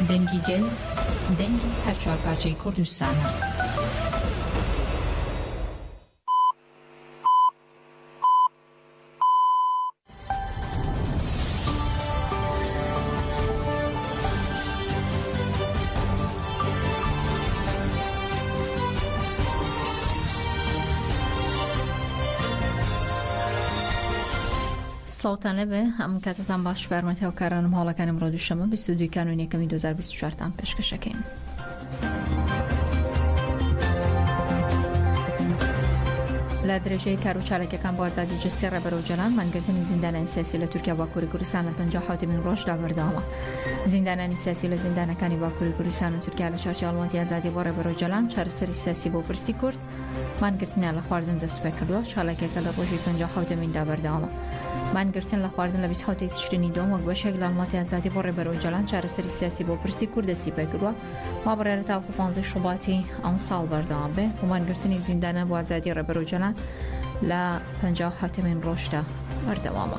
دنگی گل دنگی هر چهار پارچه کردستان. سلطنه به هم کتتان باش برمته و کارانم حالا کنم را دوشمه 22 کانون یکمی 2024 تام پیشکش کردیم. لدرجه کارو چالک کم با آزادی جسر برو جلان من گرتنی زندان سیاسی لترکیه با کوری کوردستان 57 من روش داوردامه. زندان سیاسی لزندان کانی با کوری کوردستان ترکیه لچارچه آلمانتی آزادی برو جلان چهار سری سیاسی با پرسی کرد من گرتنی علی خواردن دست بکردو چالک کل روزی 57 من داوردامه. من گرتن لخواردن لبیس هاتی تشتنی دوم و باشک لالماتی آزادی برو جلان چهار سری سیاسی با پرسی کرد دستی بکردو ما برای تا 15 شباتی آن سال بردامه و من گرتنی زندان با آزادی برو جلان لا 57 من روشتا بردوامه.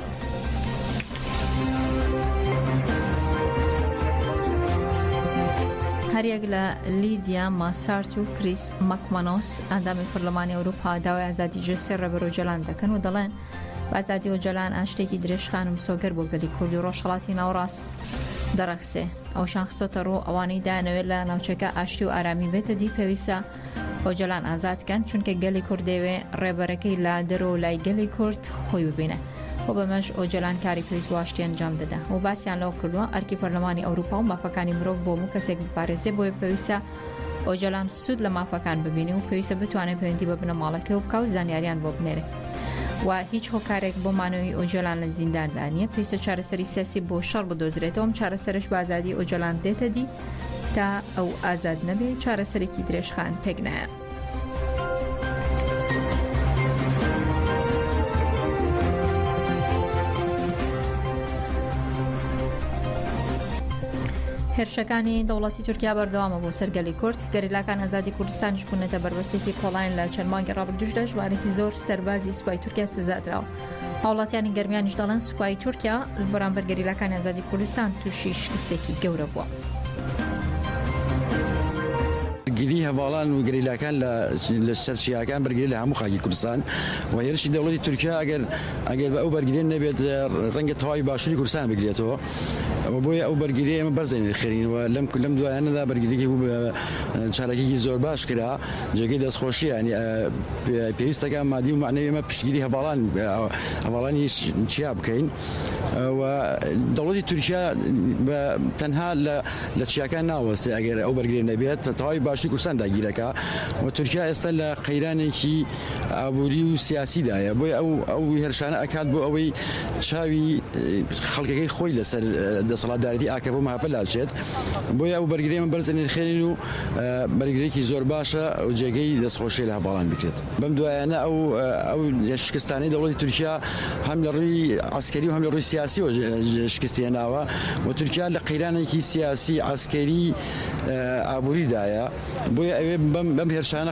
هر یک لیدیا ماسارت و کریس مکمانوس اندام پارلمان اروپا داوای آزادی جسر برو جلان دکن و دلن و آزادی و جلان اشتکی درش خانم سوگر بگلی کردی روشلاتی نوراس درخسه او شخصت رو اوانی دانویلا نوچکا اشتی و آرامی بیت دی پیویسا و جلان آزاد کن چون که گلی کرده و ریبرکی لادرو لای گلی کرد خوی ببینه و به مش او جلان کاری پیویس واشتی انجام داده و باسیان لو کردو ارکی پارلمانی اروپا و مافکانی مروف بو مکسک بپارزه بو پیویسا او جلان سود لمافکان ببینه و پیویسا بتوانه پیوندی ببینه مالکه و کاو زنیاریان ببینه و هیچ هکارک با منوی اوجلان زندان دانیه پیش چهار سری سیاسی با شر بدوزرده هم چهار سرش با آزادی اوجلان دیت دی تا او آزاد نبی چهار سری کی درش خان پگنه. هرشکانی دولتی ترکیه بردوام بو سرگلی کرد گریلاکان آزادی کردستانش کنه تا بررسی کلاین لچن مانگ رابر دوشداش و آنی زور سربازی سپای ترکیه سزاد راو. حالاتیانی گرمیانش دالن سپای ترکیه برانبر گریلاکان آزادی کردستان توشیش کستکی گوره بو. گری هوالان و گریلاکان لسرشیاکان برگری لهم خاکی کردستان و هرشی دولتی ترکیه اگر به او برگری نبید رنگ توای باشوری کردستان بگریتو و بوی او برگری ام برزنی خیرین و لم دو انا دا برگری که بو چالکی زور باش کرا جگی دست خوشی یعنی پیوسته که مادی و معنوی ما پشگیری هوالانی چیاب کین و دولتی ترکیه تنها لچیاکان ناوسته اگر او برگری نبید توای باشوری کردستان داگیره که و ترکیه استل قیرانی کی ابوری و سیاسی دایا بوی او هرشانه اکاد بو اوی چاوی خلقی خوی لسر دستلا داردی آکفو ما پلالشید بویا او برگری من برزنی خیرین و برگری کی زور باشه و جگی دست خوشی له بالان بکرد بم دوایانه او شکستانی دولتی ترکیه هم لروی عسکری و هم لروی سیاسی و شکستیانه و ترکیه لقیرانی کی سیاسی عسکری ابوری دایا بویا او بم هرشانه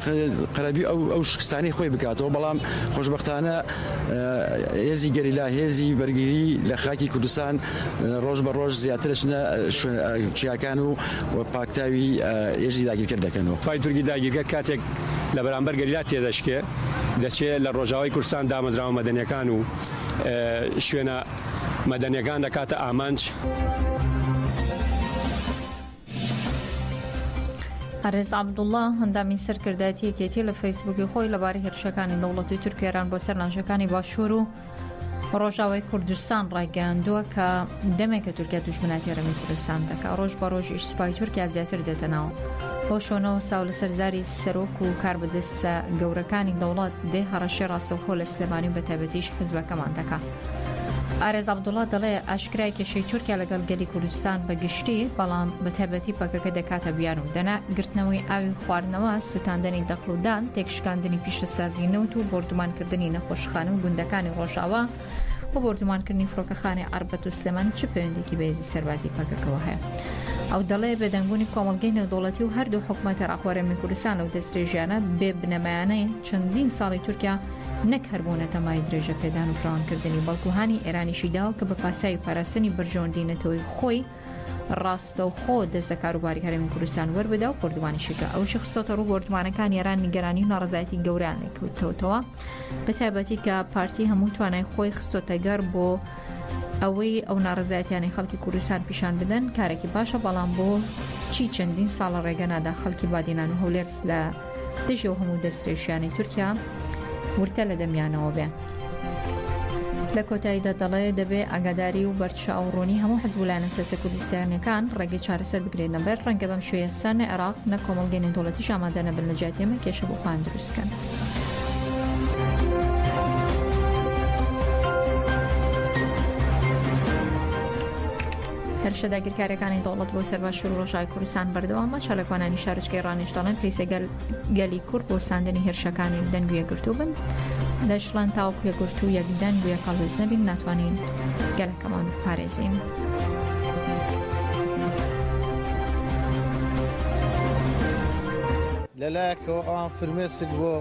قربی او شکستانی خوی بکاتو بالام خوشبختانه هزی گریلا هزی برگری لخاکی کردستان روز روز زیاترش نه چیاکانو و پاکتاوی یجی داگیر کرده کنو. پای ترکی داگیر کاتک لبرانبر گریلاتی داشته دچه لروجاوی کردستان دامزرام مدنیکانو شوینا مدنیکان دکات آمانچ. عرض عبدالله هندامی سرکرداتی کیتی لفیسبوکی خوی لباری هرشکانی دولتی ترکیه ران با سرنشکانی باشورو روجاوی کردستان را گندو که دمک ترکیه دشمناتی رمی کردستان دکه روز با روز اسپای ترکیه زیاتر دتناو هوشونو سال سرزاری سروک و کاربدس گورکانی دولت ده هرشی راست خول استمانی به تبدیش حزب کمان دکه. عرض عبدالله دله اشکرای که شی ترکیه لگل گلی کردستان بگشتی بلام به تبدی پاکه دکات بیانو دنه گرتنوی آوی خواردنوا سوتاندنی دخلودان تکشکاندنی پیش سازی نوتو بردمان کردنی نخوشخانه و گندکانی روشاوا و بردمان کردنی فروکخانه عربت و سلمانی چه پیوندی که بیزی سربازی پاکه کوه او دله بدنگونی کاملگین دولتی و هر دو حکومت راخواره من کردستان و دستریجانه به بنمایانه چندین سالی ترکیه نکربونه تمای درجه پیدان و فران کردنی بلکوهانی ایرانی شیداو که به پاسای پارسنی برجوندین توی خوی ڕاستەوخۆ دەستە کاروباری هەرێمی کوردستان وەربدا و پردوانیشەکە ئەو شخصۆتە ڕوو گۆرتمانەکان یێران نیگەرانی و ناڕزایەتی گەوران لێکەوتەوە بە تایبەتی کە پارتی هەموو توانای خۆی خستۆتە گەر بۆ ئەوەی ئەو ناڕزایەتیانی خەڵکی کوردستان پیشان بدەن کارێکی باشە بەڵام بۆ چی چەندین ساڵە ڕێگەنادا خەڵکی بادینان و هەولێر لە دژی و هەموو دەستێشیانی تورکیا ورتە لە دەمیانەوە بێ. لە کۆتاییدا دەڵێ دەبێ ئاگاداری و بەرچاوڕوونی هەموو حەزبولانە سیاسە کوردستانیەکان ڕێگەی چارەسەر بگرێت لەبەر ڕەنگە بەم شوێیە سەرنە عێراق نە کۆمەڵگەی نێودەوڵەتیش ئامادە نەبن لە جاتێمە کێشە بۆ خۆیان دروستکەن. هەرشە داگیرکاریەکانی دەوڵەت بۆ سەرباشوور و ڕۆژاوی کوردستان بەردەوامە چالەکوانانی شارچکەی ڕانیش دەڵێن پێیسە گەلی کورد بۆ ساندنی هێرشەکانی دەنگ و یەکگرتوو بن دەشڵان تاوەکو یەکگرتوو یەکدەنگ و یەکەڵوێز نەبین ناتوانین گەلەکەمان پارێزین. لەلایەکەوە ئەوان فرمێسک بۆ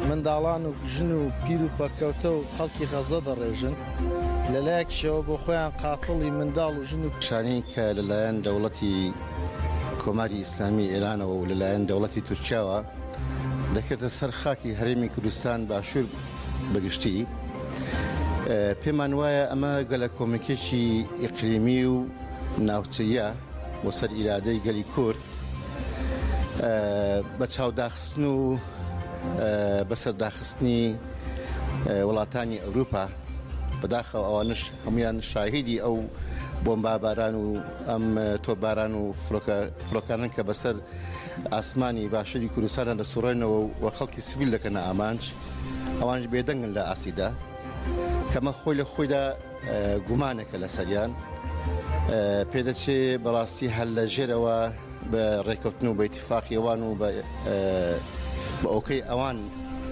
منداڵان و ژن و پیر و پەکەوتە و خەڵکی غەزە دەڕێژن لەلایەکشەوە بۆ خۆیان قاتڵی منداڵ و ژن و پیشانی کە لەلایەن دەوڵەتی کۆماری ئیسلامی ئێرانەوە و لەلایەن دەوڵەتی تورکیاوە دەکێتە سەر خاکی هەرێمی کوردستان باشوور بەگشتی پێمان وایە ئەمە گەلە کۆمەکێکی ئیقلیمی و ناوچەیە بۆ سەر ئیرادەی گەلی کورد بە چاوداخستن و بەسەرداخستنی وڵاتانی ئەوروپا بەداخەوە ئەوانش هەمویان شاهیدی ئەو بۆمباباران و ئەم تۆباران و فڕۆکانن کە بەسەر ئاسمانی باشووری کوردستانە دەسوڕێنەوە و خەڵکی سیڤیل دەکەنە ئامانج ئەوانش بێدەنگن لە ئاسیدا کەمە خۆی لە خۆیدا گومانێکە لە سەریان پێدەچێ بەڕاستی هەل لە ژێرەوە بە ڕێکەوتن و بە ئیتیفاقی ئەوان و بە ئۆکەی ئەوان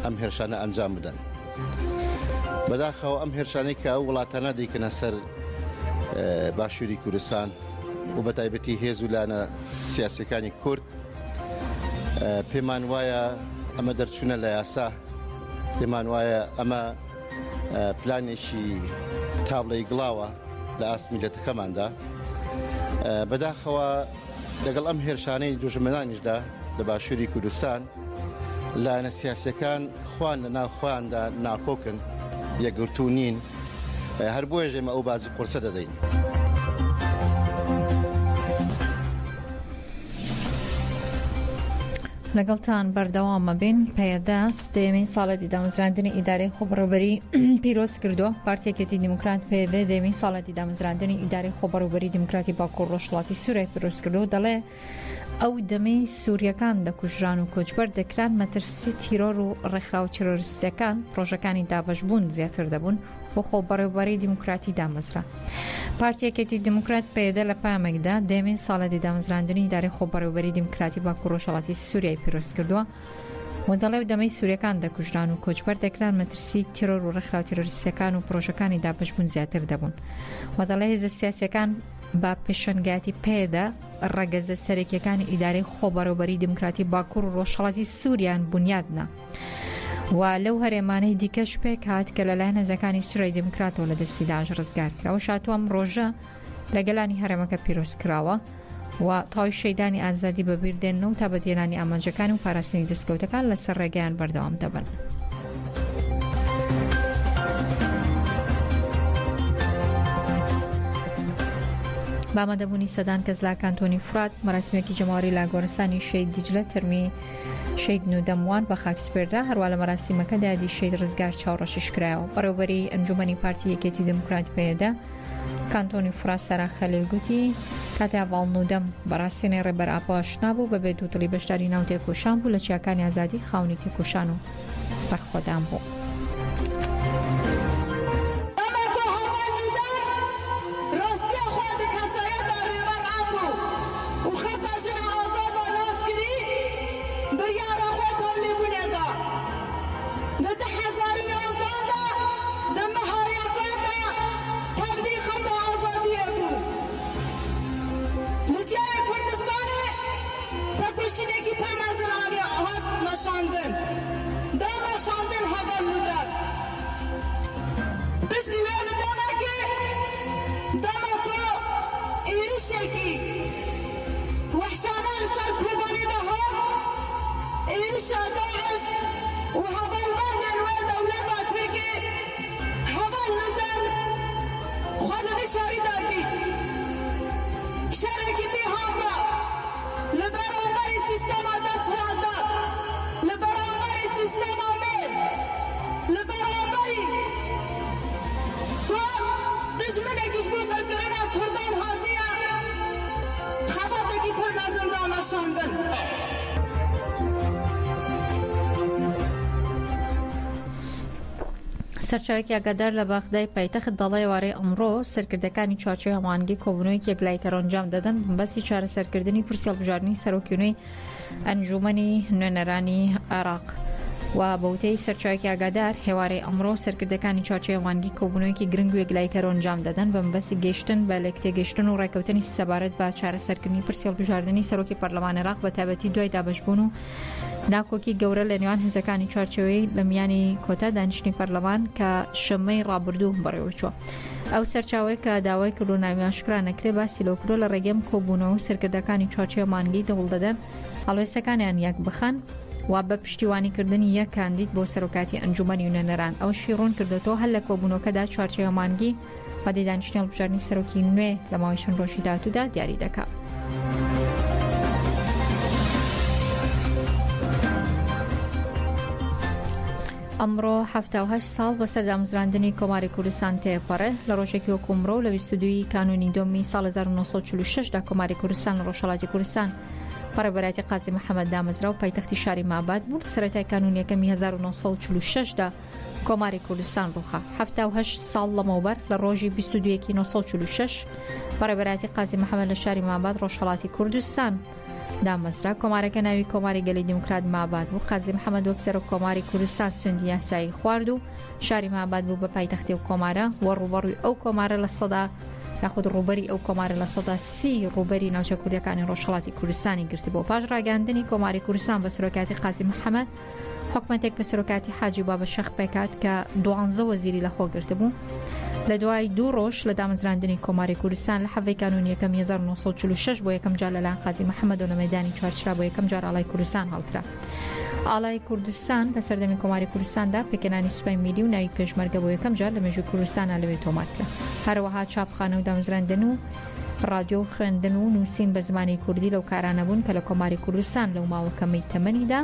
ئەم هێرشانە ئەنجام بدەن. بەداخەوە ئەم هێرشانەی کە ئەو وڵاتانە دەیکەنە سەر باشووری کوردستان و بە تایبەتی هێز و لانە سیاسەکانی کورد پێمان وایە ئەمە دەرچوونە لە یاسا پێمان وایە ئەمە پلانێکی تابڵەی گڵاوە لە ئاسمیلەتەکەماندا بەداخەوە لەگەڵ ئەم هێرشانەی دوژمنانیشدا لە باشووری کوردستان لایەنە سیاسەکان خوان لە ناو خۆیاندا ناکۆکن یەکگرتوو نین هەر بۆیە ژێمە ئەو بازی قورسە دەدەین. لەگەڵتان بەردەوامە بین پێدەست دەیەمین ساڵەتی دامەزراندنی ئیدارەی خۆبەڕێوەبەری پیرۆز کردووە پارتیەکەتی دیموکرات پێدە دەیەمین ساڵەتی دامەزراندنی ئیدارەی خۆبەڕێوەبەری دیموکراتی باکوور ڕۆژهەڵاتی سووریا پیرۆز کردووە دەڵێ ئەو دەمەی سووریەکان دەکوژران و کۆچبەر دەکران مەترسی تیرۆر و ڕێکخراو تیرۆریستەکان پرۆژەکانی دابەشبوون زیاتر دەبوون بۆ خۆبەڕێوەبەری دیموکراتی دامەزرا. پارتیەکەتی دیموکرات پێدە لە پامێکدا دەیەمین ساڵەتی دامەزراندنی ئیدارەی خۆبەڕێوەبەری دیموکراتی باکوور ڕۆژهەڵاتی سووریای پیرۆز کردووە و دەڵێ دەمەی سووریەکان دەکوژران و کۆچبەر دەکران مەترسی تیرۆر و ڕێکخراو تیرۆریستەکان و پرۆژەکانی دابەشبوون زیاتر دەبوون و دەڵێ هێزە سیاسیەکان با پێشەنگاتی پێدا ڕەگەزە سەرەکیەکانی ئیدارەی خۆبەڕێوەبەری دیموکراتی باکوور و ڕۆژهەڵاتی سووریان بنیادنا و لەو هەرێمانەی دیکەش پێک هات کە لەلایەن هێزەکانی سوورای دیموکراتەوە لە دەستی داعش ڕزگار کراوە شاتوەم ڕۆژە لە گەلانی هەرێمەکە پیرۆز کراوە و تاوی شەیدانی ئازادی بەبیردێنەوە تا بەدێنانی ئامانجەکان و پاراستنی دەستکەوتەکان لەسەر ڕێگەیان بەردەوام دەبن. بامەدەبوونی سەدان کەزلا کانتۆنی فرات مەراسمێکی جەماوەری لا گۆرستانی شەید دیجلە تەرمی شەید نودەموان بە خاکسپێردا هەروە لە مەراسیمەکەدا یادی شەید ڕزگار چاوەڕەشیش کرایەوە. بەڕێوەبەری ئەنجومەنی پارتی یەکێتی دموکرات پێدە کانتۆنی فرات سەرا خەلیل گوتی کاتی هەواڵ نودەم بەڕاستینەی ڕێبەر ئاپاشنا بوو بەبێ دووتڵی بەشداری ناو تێکۆشان بوو لە چیاکانی ئازادی خاونی تێکۆشان و بەرخۆدان بوو. Dama ko irişeki وحشانا لسر كوباني دهو إنشا داعش وهبل بنا نوى دولة تركي هبل ندن خانا بشاري داكي شاركي بهابا لبرامبر السيستم دسهرادا لبرامبر السيستم أمير لبرامبر دشمنك يشبه قلبنا كردان هادية خباتك كل زندان شاندن سەرچاوێکی ئاگادار لە باخدای پایتەخت دەڵێ وارەی ئەمڕۆ سەرکردەکانی چارچێ هەمانگی کۆبوونەوەیەک یەکلایکەر ئەنجام دەدەن بەسی چارەسەرکردنی پرسی هەڵبژاردننی سەرۆکیونەی ئەنجومەنی نوێنەرانی عێراق و بەوتەی سەرچاوێکی ئاگادار هێوارەی ئەمڕۆ سەرکردەکانی چارچێ هەمانگی کۆبوونەوەیەکی گرنگ و یەکلایکەر ئەنجام دەدەن بە مەبەستی گەیشتن بە لەکتێگەیشتن و ڕێکەوتنی سەبارەت بە چارەسەرکردنی پرسی هەڵبژاردننی سەرۆکی پەرلەمانی عێراق بە تایبەتی دوای دابەشبوون و ناکۆکی گەورە لە نێوان هێزەکانی چوارچێوەی لە میانی کۆتا دانیشتنی پەرلەمان کە شەمەی ڕابردوو بەڕێوەچووە ئەو سەرچاوەیە کە داوای کردو ناویان شکرانەکرێ باسی لەوکرۆ لە ڕێگەم کۆبوونەوە و سەرکردەکانی چوارچێ مانگی دەوڵ دەدەن هەڵوێستەکانیان یەک بخەن و بە پشتیوانیکردنی یەک کاندید بۆ سەرۆکاتی ئەنجومەنی نوێنەران ئەوەشی ڕوون کردێتەوە هەر لە کۆبوونەوەکەدا چوارچێ مانگی وادەی دانیشتنی هەڵبژاردننی سەرۆکی نوێ لە ماوەی چەند ڕۆژی داهاتوودا دیاری دەکات. ئەمڕۆ 78 ساڵ بە سەردامزراندنی کۆماری کوردستان تێپەڕێ لە ڕۆژێکی وەکو ئەمڕۆ لە 22 کانونی دۆمی ساڵ 1946 دا کۆماری کوردستان لە ڕۆژهەڵاتی کوردستان بەڕێوەبەرەتی قازی محەممەد دامەزرا و پایتەختی شاری ماباد بوو لە سەرەتای کانونیەکەمی 1946 دا کۆماری کوردستان ڕووخا 78 ساڵ لەمەوبەر لە ڕۆژی 22 1946 بەڕێوەبەرەتی قازی محەممەد لە شاری ماباد ڕۆژهەڵاتی کوردستان دامەزرا کۆمارەکە ناوی کۆماری گەلی دموکرات ماباد بوو قازی محەممەد وەک سەرۆک کۆماری کوردستان سوێندی یاسایی خوارد و شاری ماباد بوو بە پایتەختی و کۆمارە و ڕوبەڕووی ئەو کۆمارە لە سەدا یاخود ڕوبەری ئەو کۆمارە لە سەدا 30 ڕوبەری ناوچە کوردیەکانی ڕۆژهەڵاتی کوردستانی گرتی بۆ پاش ڕاگەاندنی کۆماری کوردستان بە سەرۆکاتی قازی محەممەد حکومەتێک بە سەرۆکاتی حاجی بابە شەخ پێکات کە 12 وەزیری لەخۆ گرتبوو لە دوای دوو ڕۆژ لە دامەزراندنی کۆماری کوردستان لە حەڤەی کانونیەکەم 1946 بۆ یەکەم جار لەلایەن قازی محەممەد و لە مەیدانی چوارچرا بۆ یەکەم جار ئاڵای کوردستان هەڵکرا. ئاڵای کوردستان لە سەردەمی کۆماری کوردستاندا پێکەنانی سوپای میلی و ناوی پێشمەرگە بۆ یەکەم جار لە مێژووی کوردستانە لەوێ تۆمار کرا. هەروەها چاپخانە و دامەزراندن و ڕادیۆ و خوێندن و نووسین بە زمانی کوردی لەو کارانە بوون کە لە کۆماری کوردستان لەو ماوەکەمەی تەمەنیدا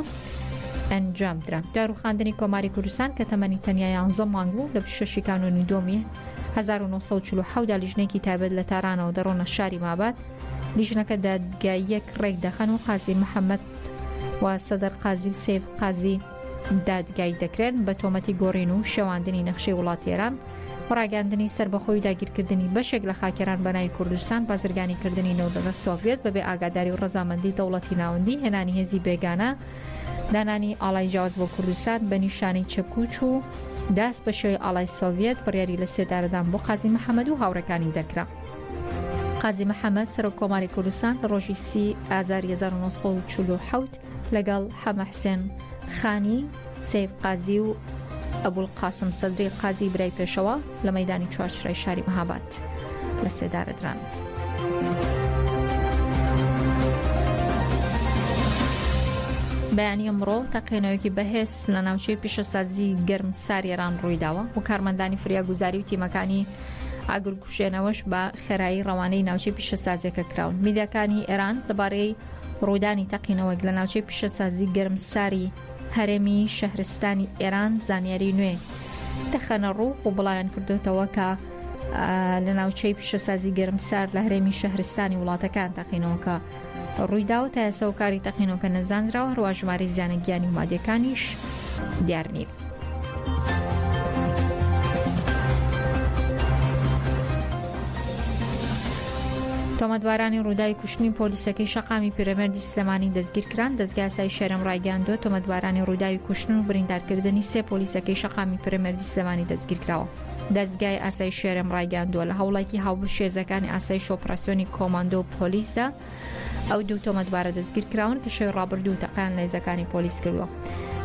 ئەنجام درا. داروخاندنی کۆماری کوردستان کە تەمەنی تەنیا 11 مانگ بوو لە 26 کانونی دۆمی 1940 دا لیژنێکی تایبەت لە تارانەوە دەڕۆنە شاری ماباد لیژنەکە دادگاییەک ڕێک دەخەن و قازی محەممەد و سەدەر قازی و سێف قازی دادگای دەکرێن بە تۆمەتی گۆڕین و شێواندنی نەخشەی وڵاتیێران ڕاگەاندنی سربەخۆی و داگیرکردنی بەشێک لە خاکێران بەناوی کوردستان بازرگانیکردنی نەوەدەگە سۆڤێت بەبێ ئاگاداری و ڕەزامەندی دەوڵەتی ناوەندی هێنانی هێزی بێگانە دانانی ئاڵای جیاواز بۆ کوردستان بە نیشانەی چەکوچ و داست بە شێوەی ئاڵای سۆڤێت بڕیاری لە سێدارەدان بۆ قازی محەممەد و هاوڕەکانی دەکرا. قازی محەممەد سەرۆک کۆماری کوردستان لە ڕۆژی 30 ئازار 1940 لەگەڵ حەمە حسێن خانی سێف قازی و ئەبول قاسم سەدری قازی برای پێشەوە لە مەیدانی چوارچرای شاری مەهاباد لە سێدارەدران. بەیانی ئەمڕۆ تەقینەوەیەکی بەهێز لە ناوچەی پیشەسازی گەرمسار ئێران ڕوویداوە و کارمەندانی فریاگوزاری و تیمەکانی ئاگرکوژێنەوەش بە خێرایی ڕەوانەی ناوچەی پیشەسازیەکە کراون. میدیاکانی ئێران لەبارەی ڕوودانی تەقینەوەک لە ناوچەی پیشەسازی گەرمساری هەرێمی شەهرستانی ئێران زانیاری نوێ دەخەنە ڕوو و بڵاویان کردوتەوە کە لە ناوچەی پیشەسازی گەرمسار لە هەرێمی شەهرستانی وڵاتەکان تەقینەوەکە ڕوویداوە تا ئێستا و کاری تەقینەوەکە نەزانراوە هەروە ژمارەی زیانە گیانی و مادیەکانیش دیار نییە. تۆمەتبارانی ڕووداوی کوشتنی پۆلیسەکەی شەقامی پیرەمەردی سلێمانی دەستگیر کران. دەستگای ئاسایی شێرم ڕایگەاندووە تۆمەتبارانی ڕووداوی کوشتن و بریندارکردنی سێ پۆلیسەکەی شەقامی پیرەمەردی سلێمانی دەستگیر کراوە. دەستگای ئاسایی شێرم ڕایگەاندووە لە هەوڵێکی هاوبەشێزەکانی ئاسایش ئۆپراسیۆنی کۆماندۆ و پۆلیسدا ئەو دوو تۆمەتبارە دەستگیر کراون کە شەوی ڕابردوو تەقیان لە هێزەکانی پۆلیس کردووە.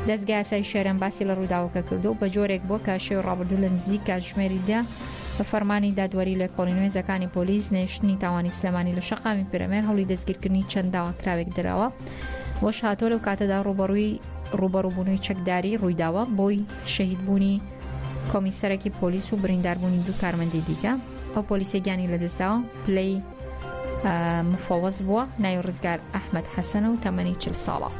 دەستگای ئاسایی شێرم باسی لە ڕووداوەکە کردو بە جۆرێک بۆ کە شەوی ڕابردوو لە نزیک کاتژمێریدا بە فەرمانی دادوەری لە کۆڵینوێزەکانی پۆلیس نێشتنی تاوانی سلێمانی لە شەقامی پرەمێر هەوڵی دەستگیرکردنی چەند داواکراوێک درراوە وەش هاتۆ لەو کاتەدا ڕوبەڕووبوونەوەی چەکداری ڕوویداوە بۆی شەهیدبوونی کۆمیسەرێکی پۆلیس و برینداربوونی دوو کارمەندی دیکە ئەو پۆلیسێگیانی لەدەستاوە پلەی مفەوەز بووە ناوی ڕزگار ئەحمەد حەسەنە و تەمەنی 40 ساڵە.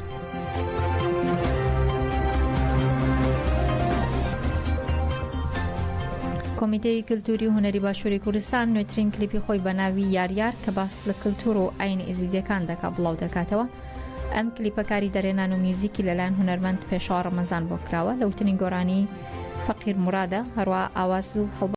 کۆمیتەی کللتوری و هونەری باشووری کوردستان نوێترین کلیپی خۆی بە ناوی یاریار کە باس لە کللتور و ئاینی ئێزیزیەکان دەکات بڵاو دەکاتەوە. ئەم کلیپەکاری دەرێنان و میوزیکی لەلایەن هونەرمەند پێشەوە ڕەمەزان بۆ کراوە لە وتنی گۆرانی فەقیر مورادە هەروە ئاواز و